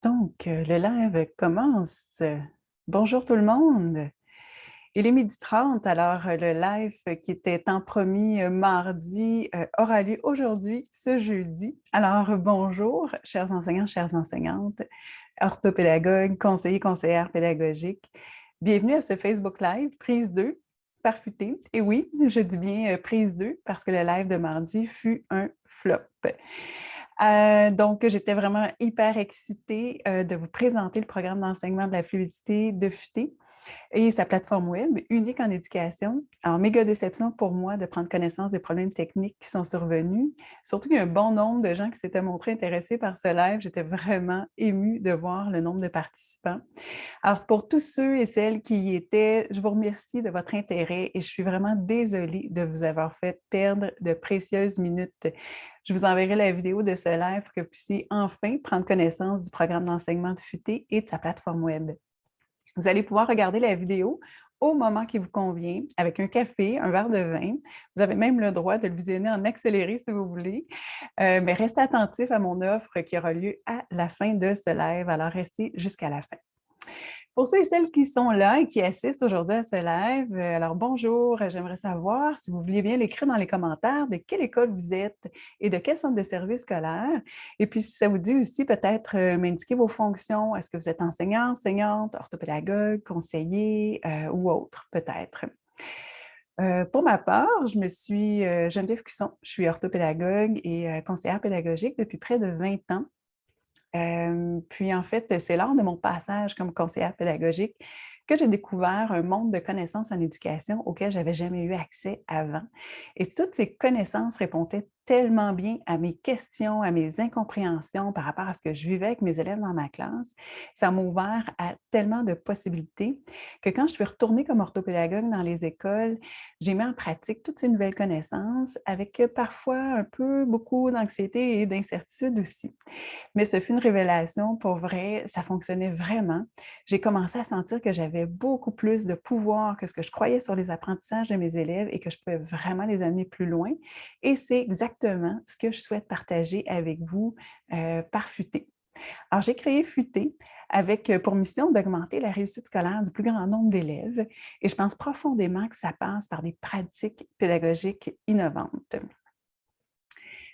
Donc, le live commence. Bonjour tout le monde. Il est 12h30, alors le live qui était tant promis mardi aura lieu aujourd'hui, ce jeudi. Alors, bonjour, chers enseignants, chères enseignantes, orthopédagogues, conseillers, conseillères pédagogiques. Bienvenue à ce Facebook Live, prise 2, par Futé. Et oui, je dis bien prise 2 parce que le live de mardi fut un flop. Donc, j'étais vraiment hyper excitée de vous présenter le programme d'enseignement de la fluidité de FUT et sa plateforme web unique en éducation. Alors, méga déception pour moi de prendre connaissance des problèmes techniques qui sont survenus. Surtout qu'il y a un bon nombre de gens qui s'étaient montrés intéressés par ce live. J'étais vraiment émue de voir le nombre de participants. Alors, pour tous ceux et celles qui y étaient, je vous remercie de votre intérêt et je suis vraiment désolée de vous avoir fait perdre de précieuses minutes. Je vous enverrai la vidéo de ce live pour que vous puissiez enfin prendre connaissance du programme d'enseignement de FUT et de sa plateforme web. Vous allez pouvoir regarder la vidéo au moment qui vous convient, avec un café, un verre de vin. Vous avez même le droit de le visionner en accéléré si vous voulez. Mais restez attentifs à mon offre qui aura lieu à la fin de ce live. Alors, restez jusqu'à la fin. Pour ceux et celles qui sont là et qui assistent aujourd'hui à ce live, alors bonjour, j'aimerais savoir si vous vouliez bien l'écrire dans les commentaires de quelle école vous êtes et de quel centre de service scolaire. Et puis, si ça vous dit aussi, peut-être m'indiquer vos fonctions. Est-ce que vous êtes enseignant, enseignante, orthopédagogue, conseiller ou autre, peut-être. Pour ma part, je me suis Geneviève Cusson, je suis orthopédagogue et conseillère pédagogique depuis près de 20 ans. Puis en fait, c'est lors de mon passage comme conseillère pédagogique que j'ai découvert un monde de connaissances en éducation auquel j'avais jamais eu accès avant. Et toutes ces connaissances répondaient tellement bien à mes questions, à mes incompréhensions par rapport à ce que je vivais avec mes élèves dans ma classe. Ça m'a ouvert à tellement de possibilités que quand je suis retournée comme orthopédagogue dans les écoles, j'ai mis en pratique toutes ces nouvelles connaissances avec parfois un peu beaucoup d'anxiété et d'incertitude aussi. Mais ce fut une révélation pour vrai, ça fonctionnait vraiment. J'ai commencé à sentir que j'avais beaucoup plus de pouvoir que ce que je croyais sur les apprentissages de mes élèves et que je pouvais vraiment les amener plus loin. Et c'est exactement ce que je souhaite partager avec vous par FUT. Alors, j'ai créé FUT avec pour mission d'augmenter la réussite scolaire du plus grand nombre d'élèves et je pense profondément que ça passe par des pratiques pédagogiques innovantes.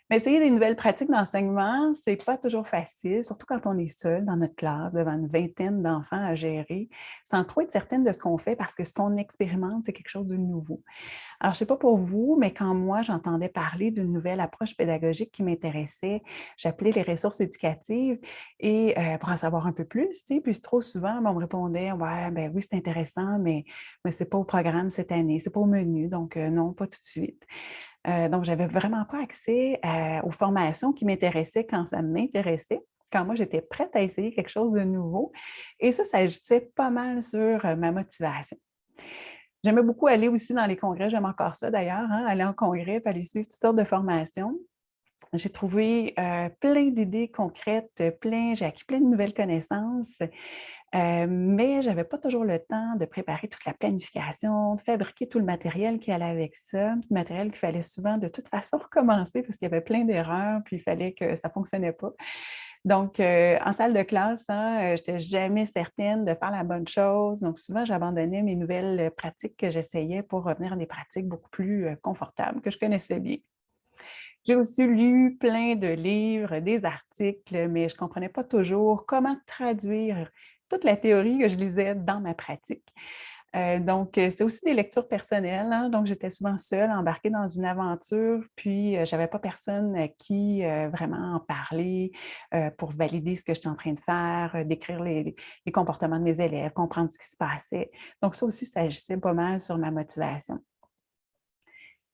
Mais essayer des nouvelles pratiques d'enseignement, c'est pas toujours facile, surtout quand on est seul dans notre classe devant une vingtaine d'enfants à gérer, sans trop être certaine de ce qu'on fait parce que ce qu'on expérimente, c'est quelque chose de nouveau. Alors, je sais pas pour vous, mais quand moi, j'entendais parler d'une nouvelle approche pédagogique qui m'intéressait, j'appelais les ressources éducatives et pour en savoir un peu plus, tu sais, puis trop souvent, ben, on me répondait: «Ouais, ben oui, c'est intéressant, mais c'est pas au programme cette année, c'est pas au menu, donc non, pas tout de suite». Donc, j'avais vraiment pas accès aux formations qui m'intéressaient quand ça m'intéressait, quand moi j'étais prête à essayer quelque chose de nouveau et ça agissait pas mal sur ma motivation. J'aimais beaucoup aller aussi dans les congrès, j'aime encore ça d'ailleurs, hein, aller en congrès puis aller suivre toutes sortes de formations. J'ai trouvé, plein d'idées concrètes, j'ai acquis plein de nouvelles connaissances, mais j'avais pas toujours le temps de préparer toute la planification, de fabriquer tout le matériel qui allait avec ça, du matériel qu'il fallait souvent de toute façon recommencer parce qu'il y avait plein d'erreurs, puis il fallait que ça fonctionnait pas. Donc, en salle de classe, hein, j'étais jamais certaine de faire la bonne chose. Donc souvent, j'abandonnais mes nouvelles pratiques que j'essayais pour revenir à des pratiques beaucoup plus, confortables, que je connaissais bien. J'ai aussi lu plein de livres, des articles, mais je ne comprenais pas toujours comment traduire toute la théorie que je lisais dans ma pratique. Donc, c'est aussi des lectures personnelles, hein, donc j'étais souvent seule, embarquée dans une aventure, puis j'avais pas personne à qui, vraiment en parler, pour valider ce que j'étais en train de faire, décrire les comportements de mes élèves, comprendre ce qui se passait. Donc ça aussi, ça agissait pas mal sur ma motivation.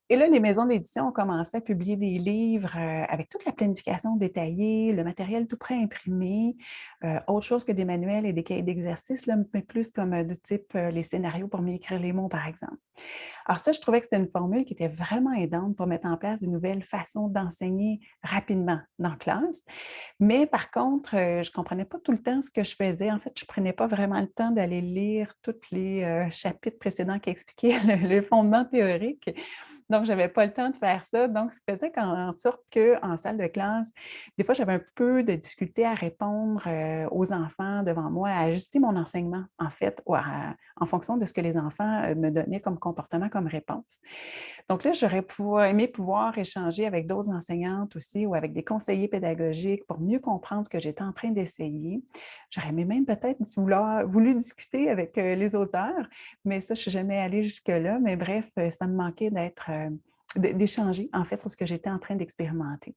Et là, les maisons d'édition ont commencé à publier des livres, avec toute la planification détaillée, le matériel tout pré-imprimé, autre chose que des manuels et des cahiers d'exercices, là, mais plus comme, de type, les scénarios pour mieux écrire les mots, par exemple. Alors ça, je trouvais que c'était une formule qui était vraiment aidante pour mettre en place de nouvelles façons d'enseigner rapidement dans la classe. Mais par contre, je comprenais pas tout le temps ce que je faisais. En fait, je prenais pas vraiment le temps d'aller lire tous les, chapitres précédents qui expliquaient le fondement théorique. Donc, je n'avais pas le temps de faire ça. Donc, ce qui faisait qu'en sorte qu'en salle de classe, des fois, j'avais un peu de difficulté à répondre, aux enfants devant moi, à ajuster mon enseignement, en fait, en fonction de ce que les enfants, me donnaient comme comportement, comme réponse. Donc là, aimé pouvoir échanger avec d'autres enseignantes aussi ou avec des conseillers pédagogiques pour mieux comprendre ce que j'étais en train d'essayer. J'aurais aimé même peut-être voulu discuter avec, les auteurs, mais ça, je ne suis jamais allée jusque-là. Mais bref, ça me manquait d'échanger, en fait, sur ce que j'étais en train d'expérimenter.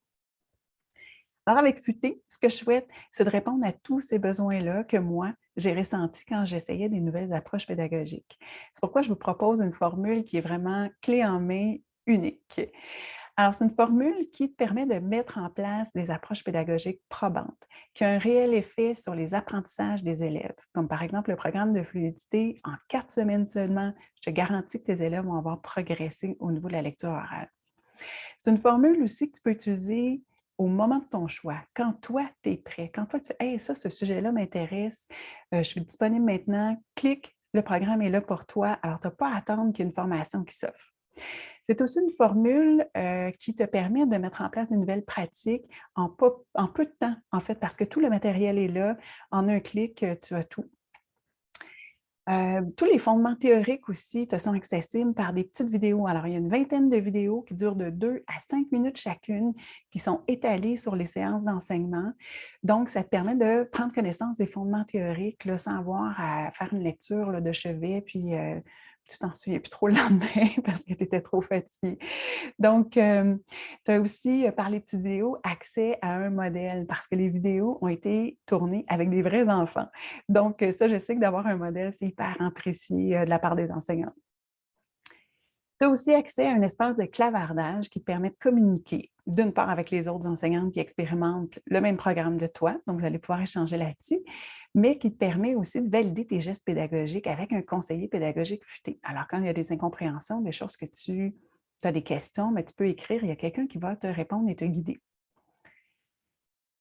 Alors avec Futé, ce que je souhaite, c'est de répondre à tous ces besoins-là que moi, j'ai ressentis quand j'essayais des nouvelles approches pédagogiques. C'est pourquoi je vous propose une formule qui est vraiment clé en main, unique. Alors, c'est une formule qui te permet de mettre en place des approches pédagogiques probantes, qui ont un réel effet sur les apprentissages des élèves, comme par exemple le programme de fluidité. En 4 semaines seulement, je te garantis que tes élèves vont avoir progressé au niveau de la lecture orale. C'est une formule aussi que tu peux utiliser au moment de ton choix, quand toi, tu es prêt, quand toi, tu hey, ça, ce sujet-là m'intéresse, je suis disponible maintenant, clique, le programme est là pour toi. Alors, tu n'as pas à attendre qu'il y ait une formation qui s'offre. C'est aussi une formule qui te permet de mettre en place de nouvelles pratiques en peu de temps, en fait, parce que tout le matériel est là. En un clic, tu as tout. Tous les fondements théoriques aussi te sont accessibles par des petites vidéos. Alors, il y a une vingtaine de vidéos qui durent de 2 à 5 minutes chacune, qui sont étalées sur les séances d'enseignement. Donc, ça te permet de prendre connaissance des fondements théoriques là, sans avoir à faire une lecture là, de chevet, puis tu t'en souviens plus trop le lendemain parce que tu étais trop fatigué. Donc, tu as aussi, par les petites vidéos, accès à un modèle parce que les vidéos ont été tournées avec des vrais enfants. Donc, ça, je sais que d'avoir un modèle, c'est hyper apprécié, de la part des enseignants. Tu as aussi accès à un espace de clavardage qui te permet de communiquer, d'une part avec les autres enseignantes qui expérimentent le même programme de toi, donc vous allez pouvoir échanger là-dessus, mais qui te permet aussi de valider tes gestes pédagogiques avec un conseiller pédagogique futé. Alors, quand il y a des incompréhensions, des choses que tu as des questions, mais tu peux écrire, il y a quelqu'un qui va te répondre et te guider.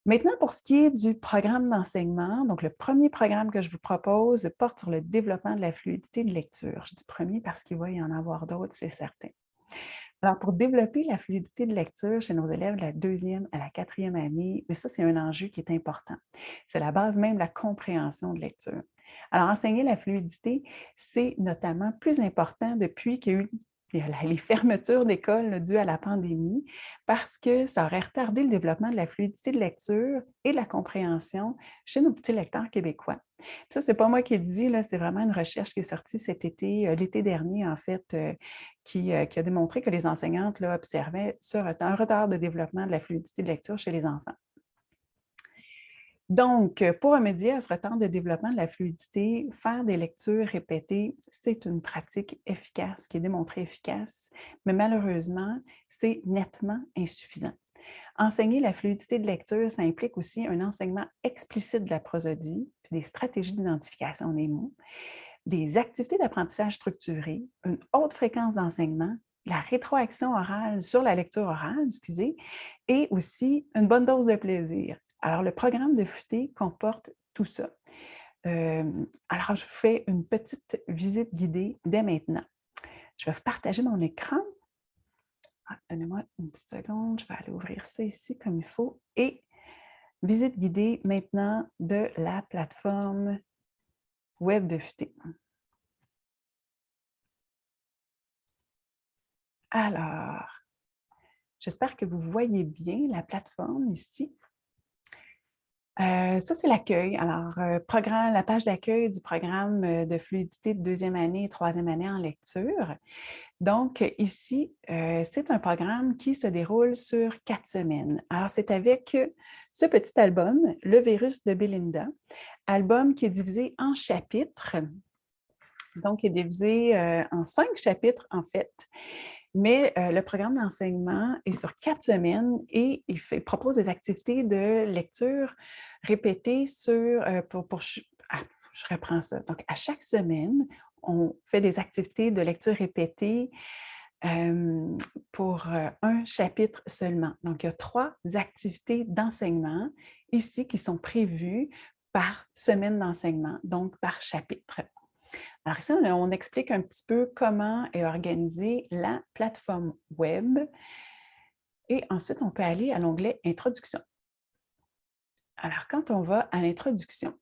Maintenant, pour ce qui est du programme d'enseignement, donc le premier programme que je vous propose porte sur le développement de la fluidité de lecture. Je dis premier parce qu'il va y en avoir d'autres, c'est certain. Alors, pour développer la fluidité de lecture chez nos élèves de la deuxième à la quatrième année, mais ça, c'est un enjeu qui est important. C'est la base même de la compréhension de lecture. Alors, enseigner la fluidité, c'est notamment plus important depuis qu'il y a eu les fermetures d'écoles dues à la pandémie, parce que ça aurait retardé le développement de la fluidité de lecture et de la compréhension chez nos petits lecteurs québécois. Puis ça, c'est pas moi qui le dis, là, c'est vraiment une recherche qui est sortie cet été, l'été dernier, en fait, qui a démontré que les enseignantes là, observaient un retard de développement de la fluidité de lecture chez les enfants. Donc, pour remédier à ce retard de développement de la fluidité, faire des lectures répétées, c'est une pratique efficace, qui est démontrée efficace, mais malheureusement, c'est nettement insuffisant. Enseigner la fluidité de lecture, ça implique aussi un enseignement explicite de la prosodie, puis des stratégies d'identification des mots, des activités d'apprentissage structurées, une haute fréquence d'enseignement, la rétroaction orale sur la lecture orale, excusez, et aussi une bonne dose de plaisir. Alors, le programme de FUTE comporte tout ça. Alors, je vous fais une petite visite guidée dès maintenant. Je vais partager mon écran. Donnez-moi une petite seconde, je vais aller ouvrir ça ici comme il faut. Et visite guidée maintenant de la plateforme web de FUTE. Alors, j'espère que vous voyez bien la plateforme ici. Ça, c'est l'accueil. Alors, la page d'accueil du programme de fluidité de deuxième année et troisième année en lecture. Donc, ici, c'est un programme qui se déroule sur 4 semaines. Alors, c'est avec ce petit album, Le virus de Belinda, album qui est divisé en chapitres. Donc, il est divisé en 5 chapitres, en fait. Mais le programme d'enseignement est sur 4 semaines et propose des activités de lecture répétées je reprends ça. Donc, à chaque semaine, on fait des activités de lecture répétées pour un chapitre seulement. Donc, il y a 3 activités d'enseignement ici qui sont prévues par semaine d'enseignement, donc par chapitre. Alors ici, on explique un petit peu comment est organisée la plateforme explique un petit peu comment est organisée la plateforme web et ensuite on peut aller à l'onglet Introduction. Alors quand on va à l'introduction,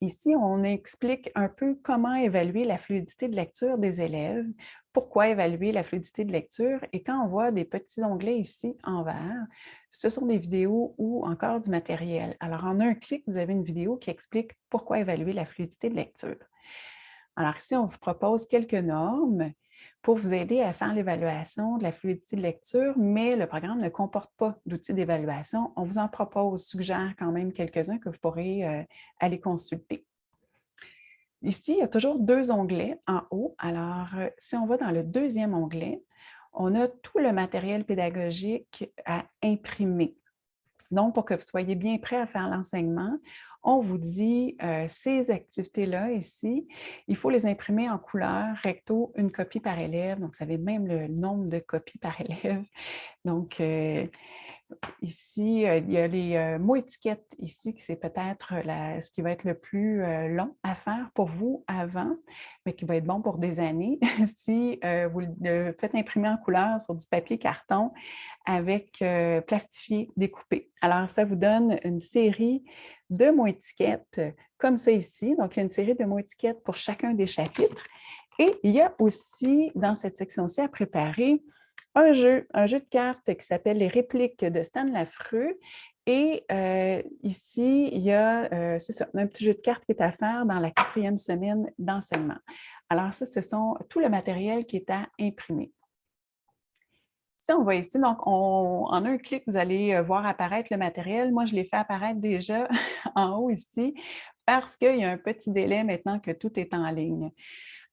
ici on explique un peu comment évaluer la fluidité de lecture des élèves, pourquoi évaluer la fluidité de lecture et quand on voit des petits onglets ici en vert, ce sont des vidéos ou encore du matériel. Alors en un clic, vous avez une vidéo qui explique pourquoi évaluer la fluidité de lecture. Alors ici, on vous propose quelques normes pour vous aider à faire l'évaluation de la fluidité de lecture, mais le programme ne comporte pas d'outils d'évaluation. On vous en propose, suggère quand même quelques-uns que vous pourrez aller consulter. Ici, il y a toujours 2 onglets en haut. Alors, si on va dans le 2e onglet, on a tout le matériel pédagogique à imprimer. Donc, pour que vous soyez bien prêt à faire l'enseignement, on vous dit ces activités-là ici, il faut les imprimer en couleur, recto, une copie par élève. Donc, vous savez même le nombre de copies par élève. Donc, ici, il y a les mots étiquettes ici, qui c'est peut-être ce qui va être le plus long à faire pour vous avant, mais qui va être bon pour des années si vous le faites imprimer en couleur sur du papier carton avec plastifié, découpé. Alors, ça vous donne une série de mots étiquettes comme ça ici. Donc, il y a une série de mots étiquettes pour chacun des chapitres. Et il y a aussi, dans cette section-ci, à préparer un jeu de cartes qui s'appelle Les répliques de Stan Lafreux. Et ici, il y a, c'est ça, un petit jeu de cartes qui est à faire dans la 4e semaine d'enseignement. Alors ça, ce sont tout le matériel qui est à imprimer. Si on va ici, donc en un clic, vous allez voir apparaître le matériel. Moi, je l'ai fait apparaître déjà en haut ici parce qu'il y a un petit délai maintenant que tout est en ligne.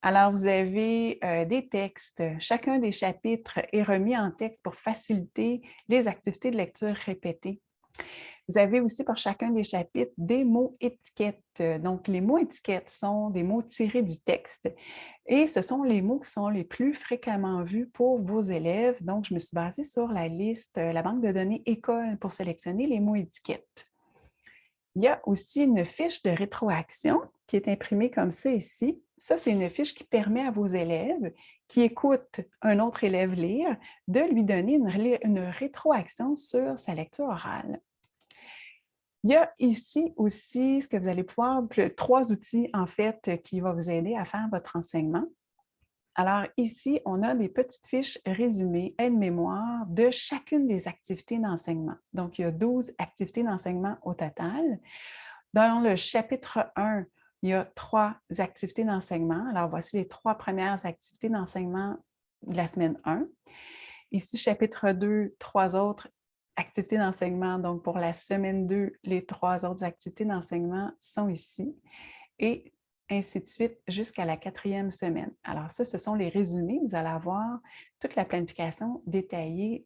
Alors, vous avez des textes. Chacun des chapitres est remis en texte pour faciliter les activités de lecture répétées. Vous avez aussi pour chacun des chapitres des mots étiquettes. Donc, les mots étiquettes sont des mots tirés du texte et ce sont les mots qui sont les plus fréquemment vus pour vos élèves. Donc, je me suis basée sur la liste, la banque de données école pour sélectionner les mots étiquettes. Il y a aussi une fiche de rétroaction qui est imprimée comme ça ici. Ça, c'est une fiche qui permet à vos élèves qui écoutent un autre élève lire de lui donner une rétroaction sur sa lecture orale. Il y a ici aussi ce que vous allez pouvoir, 3 outils en fait qui vont vous aider à faire votre enseignement. Alors ici, on a des petites fiches résumées, aide-mémoire de chacune des activités d'enseignement. Donc, il y a 12 activités d'enseignement au total. Dans le chapitre 1, il y a 3 activités d'enseignement. Alors, voici les 3 premières activités d'enseignement de la semaine 1. Ici, chapitre 2, 3 autres activités d'enseignement. Donc, pour la semaine 2, les 3 autres activités d'enseignement sont ici. Et ainsi de suite jusqu'à la 4e semaine. Alors ça, ce sont les résumés. Vous allez avoir toute la planification détaillée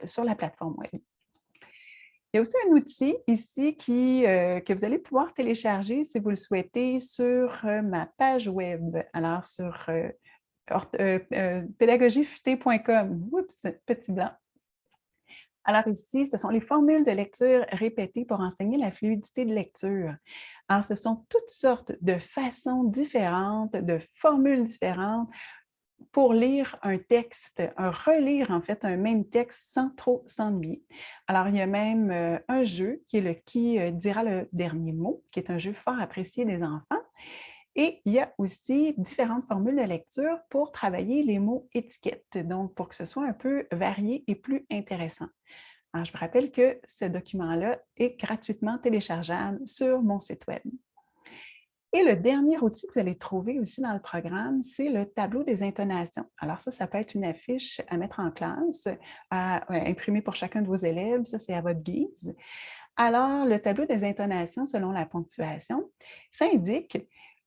sur la plateforme web. Il y a aussi un outil ici que vous allez pouvoir télécharger si vous le souhaitez sur ma page web. Alors sur pédagogiefutée.com. Oups, petit blanc. Alors ici, ce sont les formules de lecture répétées pour enseigner la fluidité de lecture. Alors, ce sont toutes sortes de façons différentes, de formules différentes pour lire un texte, relire en fait un même texte sans trop s'ennuyer. Alors, il y a même un jeu qui est qui dira le dernier mot, qui est un jeu fort apprécié des enfants. Et il y a aussi différentes formules de lecture pour travailler les mots étiquettes, donc pour que ce soit un peu varié et plus intéressant. Alors, je vous rappelle que ce document-là est gratuitement téléchargeable sur mon site web. Et le dernier outil que vous allez trouver aussi dans le programme, c'est le tableau des intonations. Alors ça peut être une affiche à mettre en classe, à imprimer pour chacun de vos élèves. Ça, c'est à votre guise. Alors, le tableau des intonations selon la ponctuation, ça indique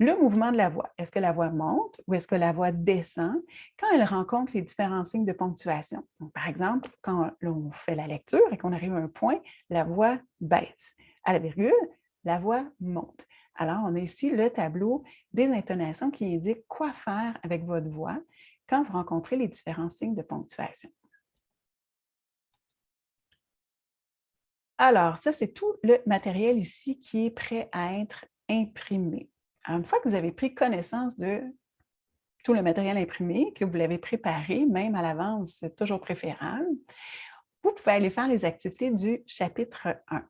le mouvement de la voix. Est-ce que la voix monte ou est-ce que la voix descend quand elle rencontre les différents signes de ponctuation? Donc, par exemple, quand on fait la lecture et qu'on arrive à un point, la voix baisse. À la virgule, la voix monte. Alors, on a ici le tableau des intonations qui indique quoi faire avec votre voix quand vous rencontrez les différents signes de ponctuation. Alors, ça, c'est tout le matériel ici qui est prêt à être imprimé. Alors, une fois que vous avez pris connaissance de tout le matériel imprimé, que vous l'avez préparé, même à l'avance, c'est toujours préférable, vous pouvez aller faire les activités du chapitre 1.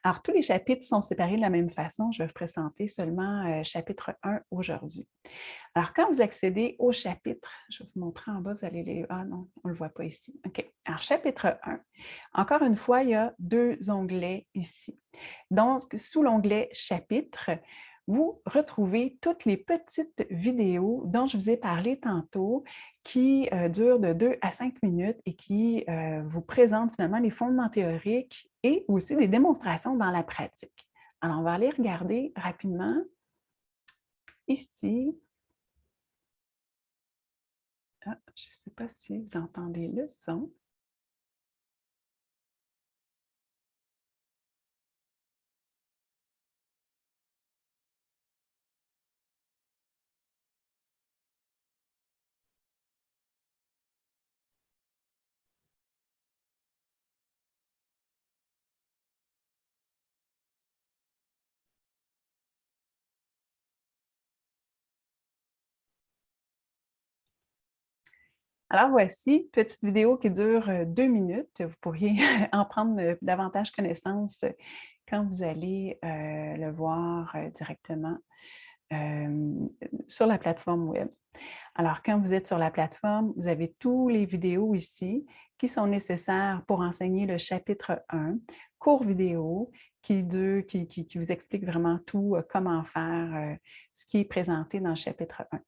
Alors, tous les chapitres sont séparés de la même façon. Je vais vous présenter seulement chapitre 1 aujourd'hui. Alors, quand vous accédez au chapitre, je vais vous montrer en bas, vous allez les... Ah non, on ne le voit pas ici. OK. Alors, chapitre 1. Encore une fois, il y a 2 onglets ici. Donc, sous l'onglet chapitre, vous retrouvez toutes les petites vidéos dont je vous ai parlé tantôt qui durent de 2 à 5 minutes et qui vous présentent finalement les fondements théoriques et aussi des démonstrations dans la pratique. Alors, on va aller regarder rapidement ici. Ah, je ne sais pas si vous entendez le son. Alors voici, petite vidéo qui dure 2 minutes. Vous pourriez en prendre davantage connaissance quand vous allez le voir directement sur la plateforme web. Alors, quand vous êtes sur la plateforme, vous avez tous les vidéos ici qui sont nécessaires pour enseigner le chapitre 1, cours vidéo qui vous explique vraiment tout, comment faire ce qui est présenté dans le chapitre 1.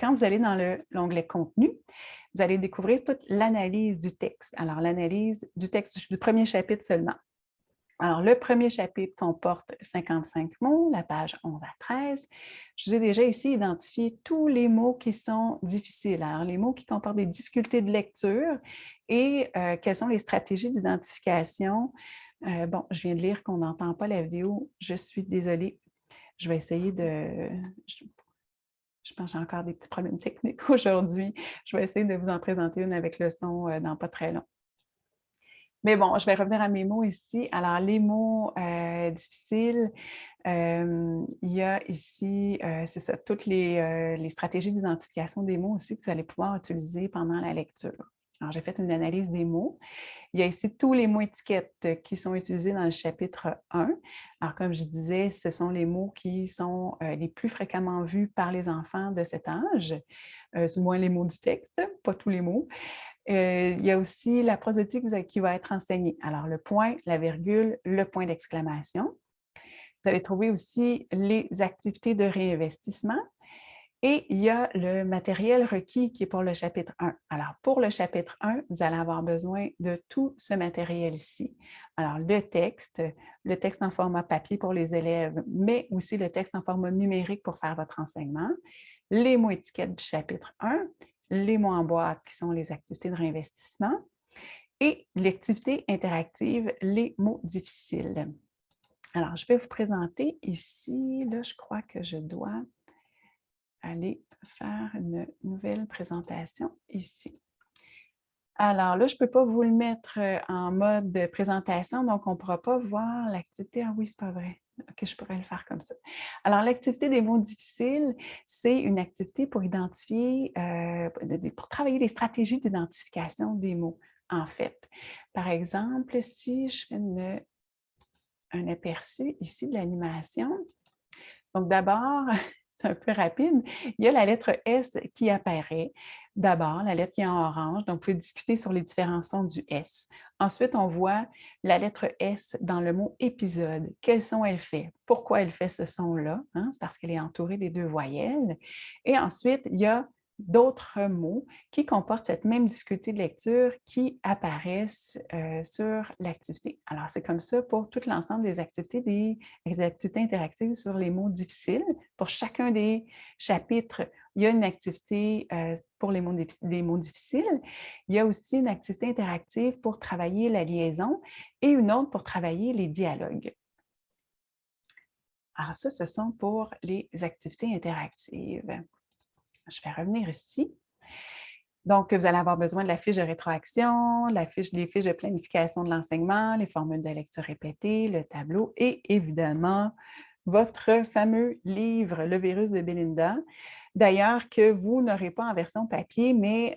Quand vous allez dans l'onglet « Contenu », vous allez découvrir toute l'analyse du texte. Alors, l'analyse du texte du premier chapitre seulement. Alors, le premier chapitre comporte 55 mots, la page 11 à 13. Je vous ai déjà ici identifié tous les mots qui sont difficiles. Alors, les mots qui comportent des difficultés de lecture et quelles sont les stratégies d'identification. Bon, je viens de lire qu'on n'entend pas la vidéo. Je suis désolée. Je vais essayer de... Je pense que j'ai encore des petits problèmes techniques aujourd'hui. Je vais essayer de vous en présenter une avec le son dans pas très long. Mais bon, je vais revenir à mes mots ici. Alors, les mots difficiles, il y a ici, c'est ça, toutes les stratégies d'identification des mots aussi que vous allez pouvoir utiliser pendant la lecture. Alors, j'ai fait une analyse des mots. Il y a ici tous les mots étiquettes qui sont utilisés dans le chapitre 1. Alors, comme je disais, ce sont les mots qui sont les plus fréquemment vus par les enfants de cet âge, du moins les mots du texte, pas tous les mots. Il y a aussi la prosodie qui va être enseignée. Alors, le point, la virgule, le point d'exclamation. Vous allez trouver aussi les activités de réinvestissement et il y a le matériel requis qui est pour le chapitre 1. Alors, pour le chapitre 1, vous allez avoir besoin de tout ce matériel-ci. Alors, le texte en format papier pour les élèves, mais aussi le texte en format numérique pour faire votre enseignement, les mots étiquettes du chapitre 1, les mots en boîte qui sont les activités de réinvestissement et l'activité interactive, les mots difficiles. Alors, je vais vous présenter ici, là, je crois que je dois aller faire une nouvelle présentation ici. Alors là, je ne peux pas vous le mettre en mode de présentation, donc on ne pourra pas voir l'activité. Ah oui, c'est pas vrai. OK, je pourrais le faire comme ça. Alors, l'activité des mots difficiles, c'est une activité pour identifier, pour travailler les stratégies d'identification des mots, en fait. Par exemple, si je fais un aperçu ici de l'animation, donc d'abord, c'est un peu rapide, il y a la lettre S qui apparaît. D'abord, la lettre qui est en orange, donc vous pouvez discuter sur les différents sons du S. Ensuite, on voit la lettre S dans le mot épisode. Quel son elle fait? Pourquoi elle fait ce son-là? Hein? C'est parce qu'elle est entourée des 2 voyelles. Et ensuite, il y a d'autres mots qui comportent cette même difficulté de lecture qui apparaissent sur l'activité. Alors, c'est comme ça pour tout l'ensemble des activités interactives sur les mots difficiles. Pour chacun des chapitres, il y a une activité pour des mots difficiles. Il y a aussi une activité interactive pour travailler la liaison et une autre pour travailler les dialogues. Alors ça, ce sont pour les activités interactives. Je vais revenir ici. Donc, vous allez avoir besoin de la fiche de rétroaction, les fiches de planification de l'enseignement, les formules de lecture répétée, le tableau et évidemment votre fameux livre, Le virus de Belinda. D'ailleurs, que vous n'aurez pas en version papier, mais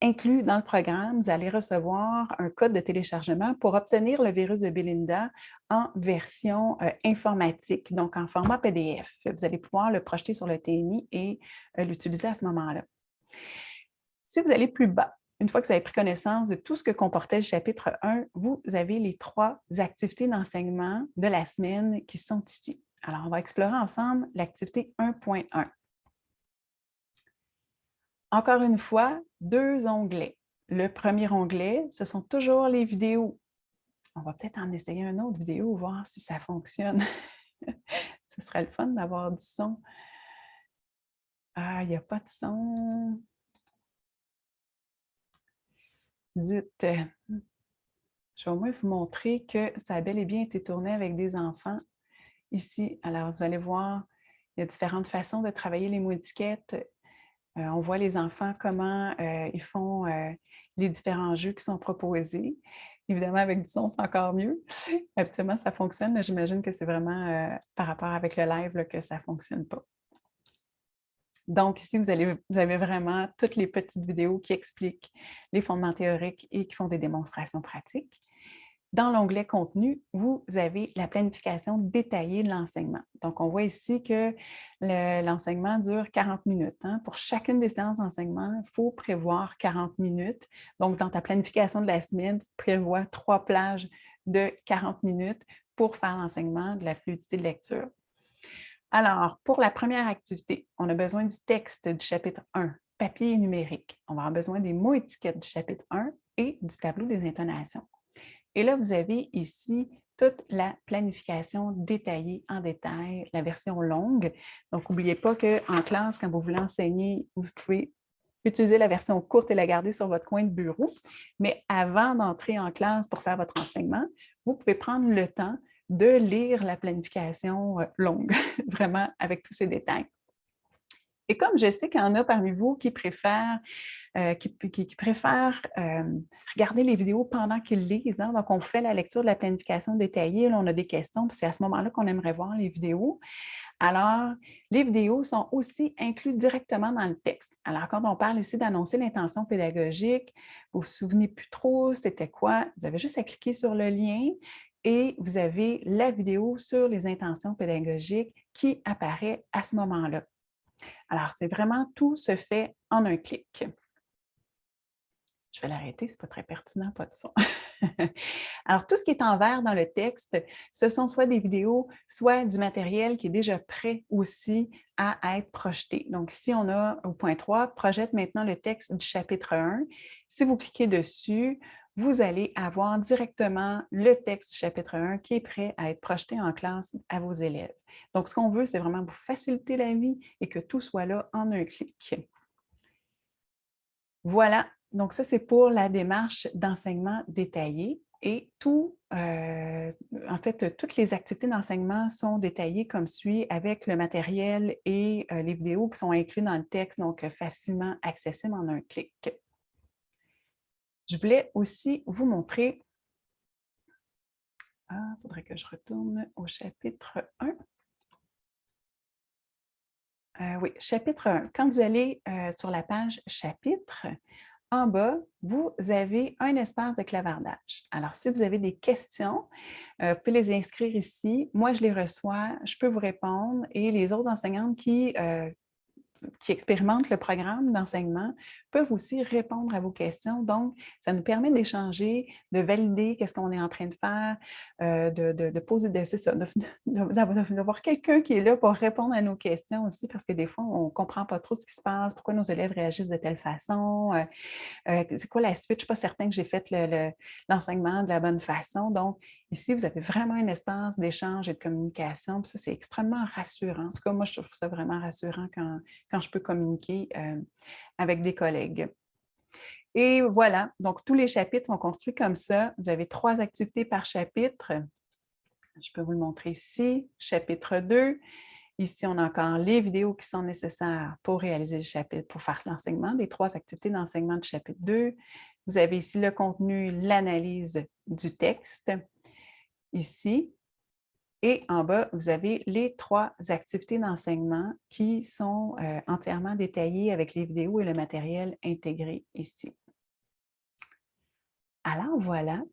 inclus dans le programme, vous allez recevoir un code de téléchargement pour obtenir le virus de Belinda en version informatique, donc en format PDF. Vous allez pouvoir le projeter sur le TNI et l'utiliser à ce moment-là. Si vous allez plus bas, une fois que vous avez pris connaissance de tout ce que comportait le chapitre 1, vous avez les 3 activités d'enseignement de la semaine qui sont ici. Alors, on va explorer ensemble l'activité 1.1. Encore une fois, 2 onglets. Le premier onglet, ce sont toujours les vidéos. On va peut-être en essayer un autre vidéo, voir si ça fonctionne. Ce serait le fun d'avoir du son. Ah, il n'y a pas de son. Zut! Je vais au moins vous montrer que ça a bel et bien été tourné avec des enfants ici. Alors, vous allez voir, il y a différentes façons de travailler les mots étiquettes. On voit les enfants, comment ils font les différents jeux qui sont proposés. Évidemment, avec du son, c'est encore mieux. Habituellement, ça fonctionne, mais j'imagine que c'est vraiment par rapport avec le live là, que ça ne fonctionne pas. Donc, ici, vous avez vraiment toutes les petites vidéos qui expliquent les fondements théoriques et qui font des démonstrations pratiques. Dans l'onglet « Contenu », vous avez la planification détaillée de l'enseignement. Donc, on voit ici que l'enseignement dure 40 minutes. Pour chacune des séances d'enseignement, il faut prévoir 40 minutes. Donc, dans ta planification de la semaine, tu prévois 3 plages de 40 minutes pour faire l'enseignement de la fluidité de lecture. Alors, pour la première activité, on a besoin du texte du chapitre 1, papier et numérique. On va avoir besoin des mots étiquettes du chapitre 1 et du tableau des intonations. Et là, vous avez ici toute la planification détaillée en détail, la version longue. Donc, n'oubliez pas qu'en classe, quand vous voulez enseigner, vous pouvez utiliser la version courte et la garder sur votre coin de bureau. Mais avant d'entrer en classe pour faire votre enseignement, vous pouvez prendre le temps de lire la planification longue, vraiment avec tous ces détails. Et comme je sais qu'il y en a parmi vous qui préfèrent regarder les vidéos pendant qu'ils lisent. Donc, on fait la lecture de la planification détaillée. Là, on a des questions, puis c'est à ce moment-là qu'on aimerait voir les vidéos. Alors, les vidéos sont aussi incluses directement dans le texte. Alors, quand on parle ici d'annoncer l'intention pédagogique, vous ne vous souvenez plus trop c'était quoi, vous avez juste à cliquer sur le lien et vous avez la vidéo sur les intentions pédagogiques qui apparaît à ce moment-là. Alors, c'est vraiment tout se fait en un clic. Je vais l'arrêter, ce n'est pas très pertinent, pas de son. Alors, tout ce qui est en vert dans le texte, ce sont soit des vidéos, soit du matériel qui est déjà prêt aussi à être projeté. Donc, ici, on a au point 3, projette maintenant le texte du chapitre 1. Si vous cliquez dessus, vous allez avoir directement le texte du chapitre 1 qui est prêt à être projeté en classe à vos élèves. Donc, ce qu'on veut, c'est vraiment vous faciliter la vie et que tout soit là en un clic. Voilà, donc ça, c'est pour la démarche d'enseignement détaillé et en fait, toutes les activités d'enseignement sont détaillées comme suit avec le matériel et les vidéos qui sont inclus dans le texte, donc facilement accessibles en un clic. Je voulais aussi vous montrer, il faudrait que je retourne au chapitre 1. Oui, chapitre 1. Quand vous allez sur la page chapitre, en bas, vous avez un espace de clavardage. Alors, si vous avez des questions, vous pouvez les inscrire ici. Moi, je les reçois, je peux vous répondre et les autres enseignantes qui expérimentent le programme d'enseignement peuvent aussi répondre à vos questions. Donc, ça nous permet d'échanger, de valider qu'est-ce qu'on est en train de faire, de poser d'avoir quelqu'un qui est là pour répondre à nos questions aussi, parce que des fois, on ne comprend pas trop ce qui se passe, pourquoi nos élèves réagissent de telle façon, c'est quoi la suite, je ne suis pas certain que j'ai fait l'enseignement de la bonne façon. Donc, ici, vous avez vraiment un espace d'échange et de communication. Puis ça, c'est extrêmement rassurant. En tout cas, moi, je trouve ça vraiment rassurant quand je peux communiquer avec des collègues. Et voilà, donc tous les chapitres sont construits comme ça. Vous avez 3 activités par chapitre. Je peux vous le montrer ici. Chapitre 2. Ici, on a encore les vidéos qui sont nécessaires pour réaliser le chapitre, pour faire l'enseignement des 3 activités d'enseignement du chapitre 2. Vous avez ici le contenu, l'analyse du texte, ici. Et en bas, vous avez les 3 activités d'enseignement qui sont entièrement détaillées avec les vidéos et le matériel intégré ici. Alors voilà.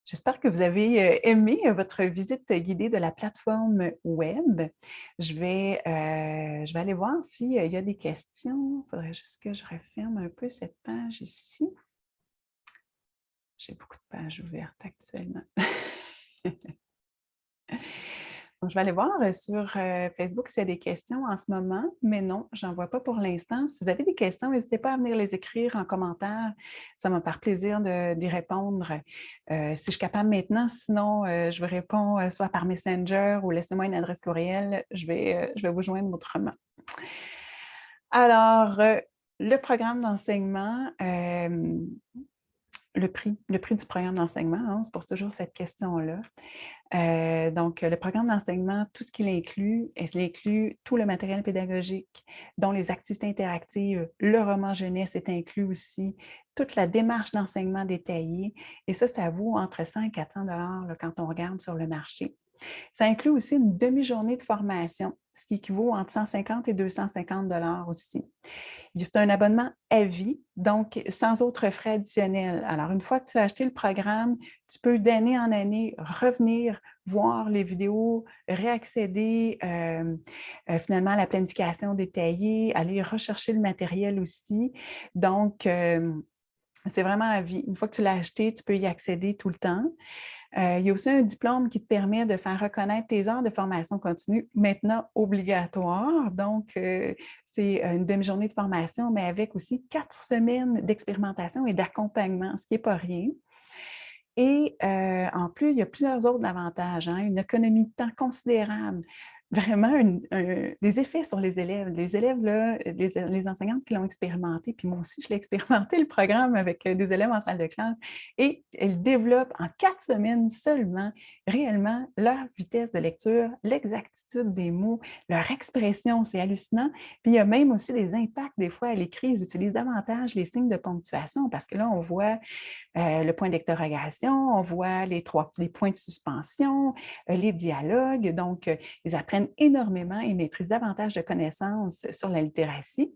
J'espère que vous avez aimé votre visite guidée de la plateforme web. Je vais aller voir s'il y a des questions. Il faudrait juste que je referme un peu cette page ici. J'ai beaucoup de pages ouvertes actuellement. Donc, je vais aller voir sur Facebook s'il y a des questions en ce moment, mais non, je n'en vois pas pour l'instant. Si vous avez des questions, n'hésitez pas à venir les écrire en commentaire. Ça me faire plaisir d'y répondre. Si je suis capable maintenant, sinon, je vous réponds soit par Messenger ou laissez-moi une adresse courriel. Je vais vous joindre autrement. Alors, le programme d'enseignement, le prix du programme d'enseignement, hein, on se pose toujours cette question-là. Donc, le programme d'enseignement, tout ce qu'il inclut, il inclut tout le matériel pédagogique, dont les activités interactives, le roman jeunesse est inclus aussi, toute la démarche d'enseignement détaillée. Et ça vaut entre 100 et 400 $ quand on regarde sur le marché. Ça inclut aussi une demi-journée de formation, ce qui équivaut entre 150 et 250 $ aussi. C'est un abonnement à vie, donc sans autres frais additionnels. Alors, une fois que tu as acheté le programme, tu peux d'année en année revenir voir les vidéos, réaccéder finalement à la planification détaillée, aller rechercher le matériel aussi. Donc, c'est vraiment à vie. Une fois que tu l'as acheté, tu peux y accéder tout le temps. Il y a aussi un diplôme qui te permet de faire reconnaître tes heures de formation continue, maintenant obligatoires. Donc, c'est une demi-journée de formation, mais avec aussi 4 semaines d'expérimentation et d'accompagnement, ce qui n'est pas rien. Et en plus, il y a plusieurs autres avantages, hein, une économie de temps considérable, vraiment des effets sur les élèves. Les élèves, là, les enseignantes qui l'ont expérimenté, puis moi aussi, je l'ai expérimenté, le programme avec des élèves en salle de classe, et elles développent en 4 semaines seulement, réellement, leur vitesse de lecture, l'exactitude des mots, leur expression, c'est hallucinant. Puis il y a même aussi des impacts, des fois, à l'écrit, ils utilisent davantage les signes de ponctuation, parce que là, on voit le point d'interrogation, on voit les points de suspension, les dialogues. Donc, ils apprennent énormément et maîtrisent davantage de connaissances sur la littératie.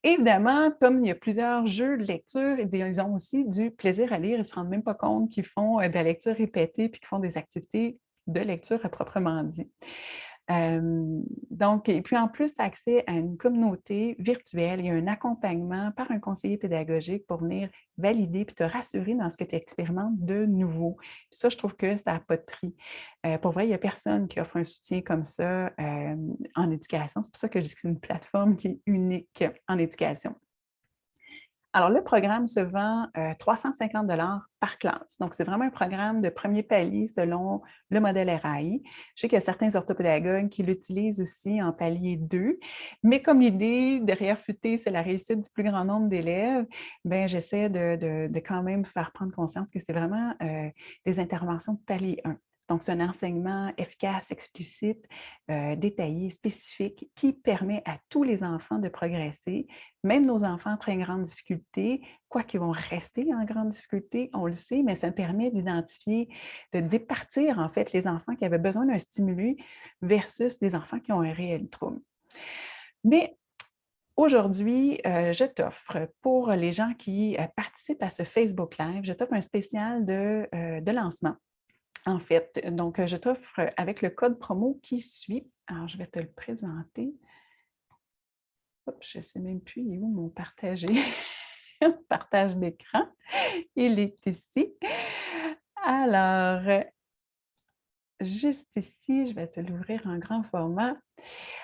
Évidemment, comme il y a plusieurs jeux de lecture, ils ont aussi du plaisir à lire. Ils ne se rendent même pas compte qu'ils font de la lecture répétée puis qu'ils font des activités de lecture à proprement dit. Donc, et puis en plus, tu as accès à une communauté virtuelle. Il y a un accompagnement par un conseiller pédagogique pour venir valider et te rassurer dans ce que tu expérimentes de nouveau. Puis ça, je trouve que ça n'a pas de prix. Pour vrai, il n'y a personne qui offre un soutien comme ça en éducation. C'est pour ça que je dis que c'est une plateforme qui est unique en éducation. Alors, le programme se vend 350 $ par classe. Donc, c'est vraiment un programme de premier palier selon le modèle RAI. Je sais qu'il y a certains orthopédagogues qui l'utilisent aussi en palier 2, mais comme l'idée derrière FUT, c'est la réussite du plus grand nombre d'élèves, bien, j'essaie de quand même faire prendre conscience que c'est vraiment des interventions de palier 1. Donc, c'est un enseignement efficace, explicite, détaillé, spécifique, qui permet à tous les enfants de progresser, même nos enfants en très grande difficulté, quoiqu'ils vont rester en grande difficulté, on le sait, mais ça permet d'identifier, de départir en fait les enfants qui avaient besoin d'un stimulus versus des enfants qui ont un réel trouble. Mais aujourd'hui, je t'offre, pour les gens qui participent à ce Facebook Live, je t'offre un spécial de lancement. En fait, donc, je t'offre avec le code promo qui suit. Alors, je vais te le présenter. Hop, je ne sais même plus, il est où mon partagé? Partage d'écran. Il est ici. Alors, juste ici, je vais te l'ouvrir en grand format.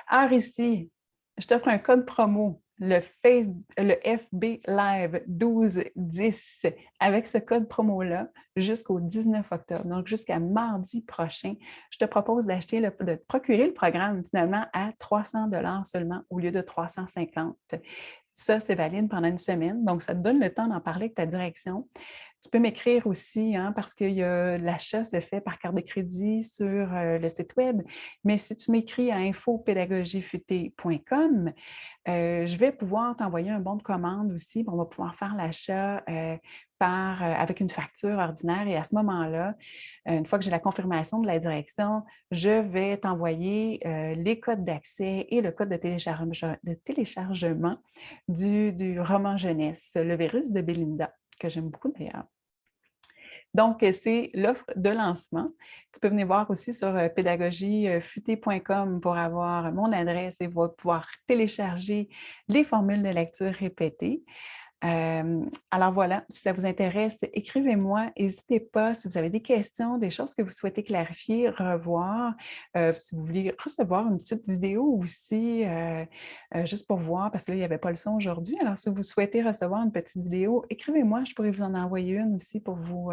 Alors ici, je t'offre un code promo, le FB Live 1210, avec ce code promo-là jusqu'au 19 octobre, donc jusqu'à mardi prochain. Je te propose de procurer le programme finalement à 300 $ seulement au lieu de 350. Ça, c'est valide pendant une semaine, donc ça te donne le temps d'en parler avec ta direction, Tu peux m'écrire aussi, hein, parce que l'achat se fait par carte de crédit sur le site web. Mais si tu m'écris à info-pédagogiefutée.com, je vais pouvoir t'envoyer un bon de commande aussi. On va pouvoir faire l'achat avec une facture ordinaire. Et à ce moment-là, une fois que j'ai la confirmation de la direction, je vais t'envoyer les codes d'accès et le code de téléchargement du roman jeunesse, Le virus de Belinda, que j'aime beaucoup d'ailleurs. Donc, c'est l'offre de lancement. Tu peux venir voir aussi sur pédagogiefutée.com pour avoir mon adresse et pouvoir télécharger les formules de lecture répétées. Alors voilà, si ça vous intéresse, écrivez-moi. N'hésitez pas si vous avez des questions, des choses que vous souhaitez clarifier, revoir. Si vous voulez recevoir une petite vidéo aussi, juste pour voir, parce que là, il n'y avait pas le son aujourd'hui. Alors, si vous souhaitez recevoir une petite vidéo, écrivez-moi, je pourrais vous en envoyer une aussi pour vous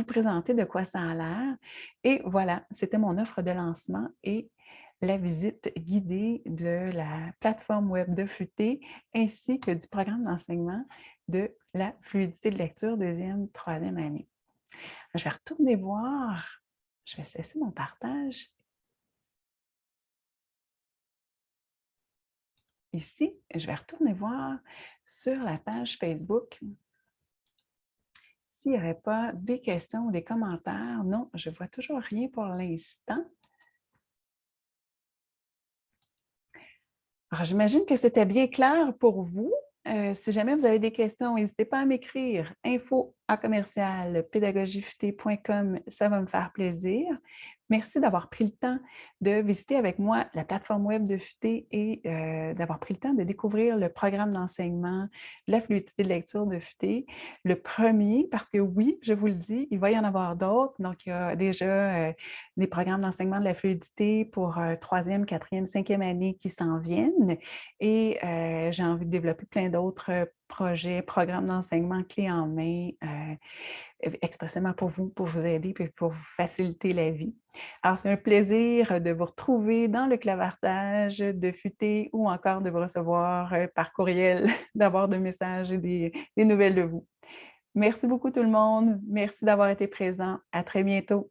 présenter de quoi ça a l'air. Et voilà, c'était mon offre de lancement et la visite guidée de la plateforme web de Futé ainsi que du programme d'enseignement de la fluidité de lecture deuxième, troisième année. Je vais retourner voir, je vais cesser mon partage. Ici, je vais retourner voir sur la page Facebook s'il n'y aurait pas des questions ou des commentaires. Non, je ne vois toujours rien pour l'instant. Alors, j'imagine que c'était bien clair pour vous. Si jamais vous avez des questions, n'hésitez pas à m'écrire info@pédagogiefutée.com, ça va me faire plaisir. Merci d'avoir pris le temps de visiter avec moi la plateforme web de Futé et d'avoir pris le temps de découvrir le programme d'enseignement, la fluidité de lecture de Futé. Le premier, parce que oui, je vous le dis, il va y en avoir d'autres. Donc, il y a déjà des programmes d'enseignement de la fluidité pour troisième, quatrième, cinquième année qui s'en viennent. Et j'ai envie de développer plein d'autres projets, programmes d'enseignement clés en main, expressément pour vous aider et pour vous faciliter la vie. Alors, c'est un plaisir de vous retrouver dans le clavardage, de futer ou encore de vous recevoir par courriel, d'avoir des messages et des nouvelles de vous. Merci beaucoup tout le monde. Merci d'avoir été présent. À très bientôt.